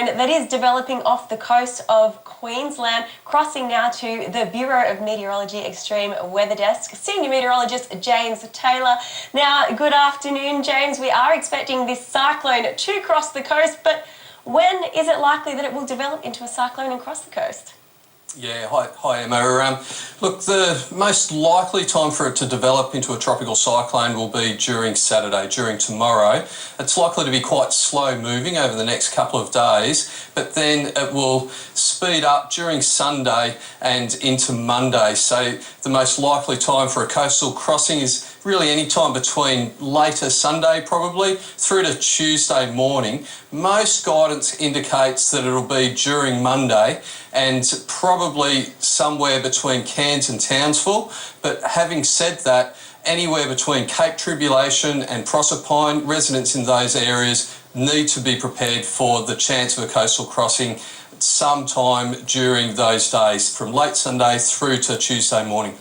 cyclone that is developing off the coast of Queensland, crossing now to the Bureau of Meteorology Extreme Weather Desk. Senior Meteorologist James Taylor. Now, good afternoon, James. We are expecting this cyclone to cross the coast, but when is it likely that it will develop into a cyclone and cross the coast? Yeah, hi Emma. Look, the most likely time for it to develop into a tropical cyclone will be during Saturday, during tomorrow. It's likely to be quite slow moving over the next couple of days, but then it will speed up during Sunday and into Monday. So the most likely time for a coastal crossing is really any time between later Sunday probably through to Tuesday morning. Most guidance indicates that it'll be during Monday and probably somewhere between Cairns and Townsville. But having said that, anywhere between Cape Tribulation and Proserpine, residents in those areas need to be prepared for the chance of a coastal crossing sometime during those days, from late Sunday through to Tuesday morning.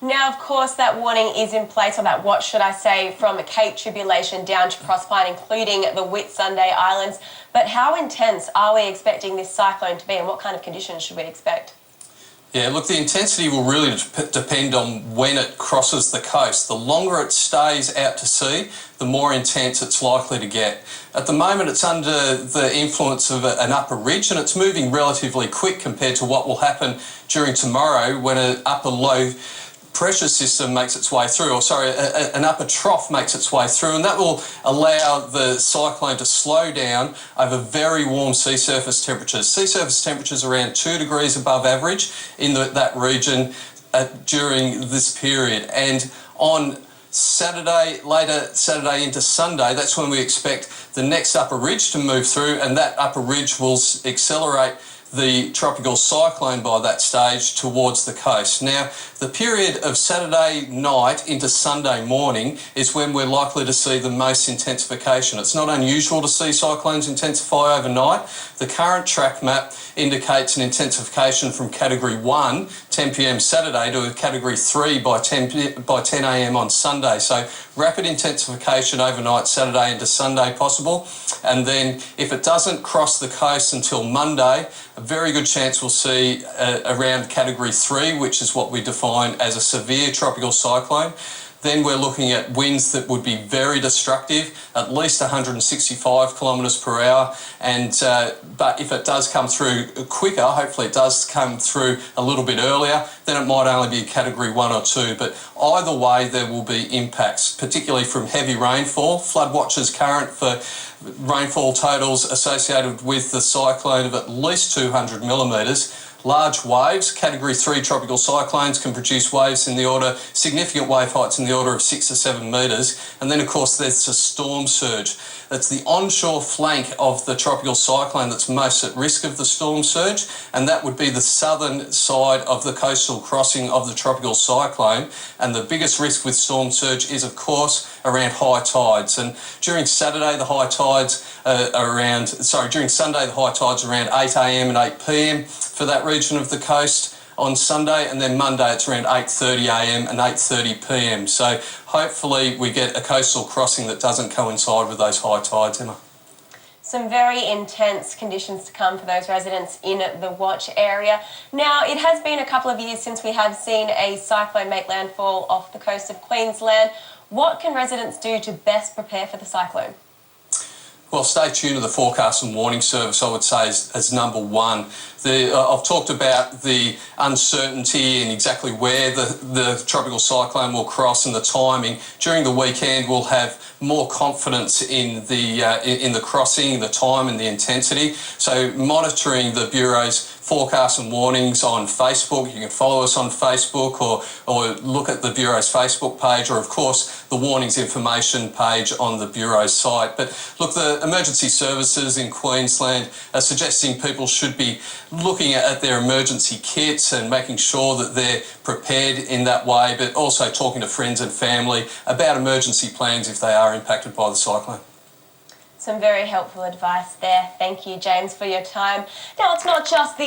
Now, of course, that warning is in place, or that watch, should I say, from Cape Tribulation down to Proserpine, including the Whitsunday Islands. But how intense are we expecting this cyclone to be, and what kind of conditions should we expect? Yeah, look, the intensity will really depend on when it crosses the coast. The longer it stays out to sea, the more intense it's likely to get. At the moment, it's under the influence of an upper ridge, and it's moving relatively quick compared to what will happen during tomorrow when an upper low pressure system makes its way through, an upper trough makes its way through, and that will allow the cyclone to slow down over very warm sea surface temperatures. Sea surface temperatures around 2 degrees above average in that region during this period. And on Saturday, later Saturday into Sunday, that's when we expect the next upper ridge to move through, and that upper ridge will accelerate the tropical cyclone by that stage towards the coast. Now, the period of Saturday night into Sunday morning is when we're likely to see the most intensification. It's not unusual to see cyclones intensify overnight. The current track map indicates an intensification from Category 1, 10 p.m. Saturday, to a Category 3 by 10 a.m. on Sunday. So rapid intensification overnight, Saturday into Sunday possible. And then if it doesn't cross the coast until Monday, a very good chance we'll see around Category 3, which is what we define as a severe tropical cyclone. Then we're looking at winds that would be very destructive, at least 165 kilometres per hour. And but if it does come through quicker, hopefully it does come through a little bit earlier, then it might only be Category 1 or 2. But either way, there will be impacts, particularly from heavy rainfall. Flood watches current for rainfall totals associated with the cyclone of at least 200 millimetres. Large waves, Category 3 tropical cyclones can produce waves in the order, significant wave heights in the order of 6 or 7 metres. And then, of course, there's a storm surge. That's the onshore flank of the tropical cyclone that's most at risk of the storm surge, and that would be the southern side of the coastal crossing of the tropical cyclone. And the biggest risk with storm surge is, of course, around high tides. And during Saturday, the high tides during Sunday, the high tides are around 8 a.m. and 8 p.m. for that region of the coast on Sunday, and then Monday it's around 8:30 a.m. and 8:30 p.m. So hopefully we get a coastal crossing that doesn't coincide with those high tides, Emma. Some very intense conditions to come for those residents in the watch area. Now, it has been a couple of years since we have seen a cyclone make landfall off the coast of Queensland. What can residents do to best prepare for the cyclone? Well, stay tuned to the forecast and warning service, I would say, as number one. I've talked about the uncertainty and exactly where the tropical cyclone will cross and the timing. During the weekend, we'll have more confidence in the crossing, the time and the intensity. So monitoring the Bureau's forecasts and warnings on Facebook. You can follow us on Facebook or look at the Bureau's Facebook page, or of course the warnings information page on the Bureau's site. But look, the emergency services in Queensland are suggesting people should be looking at their emergency kits and making sure that they're prepared in that way, but also talking to friends and family about emergency plans if they are impacted by the cyclone. Some very helpful advice there. Thank you, James, for your time. Now, it's not just the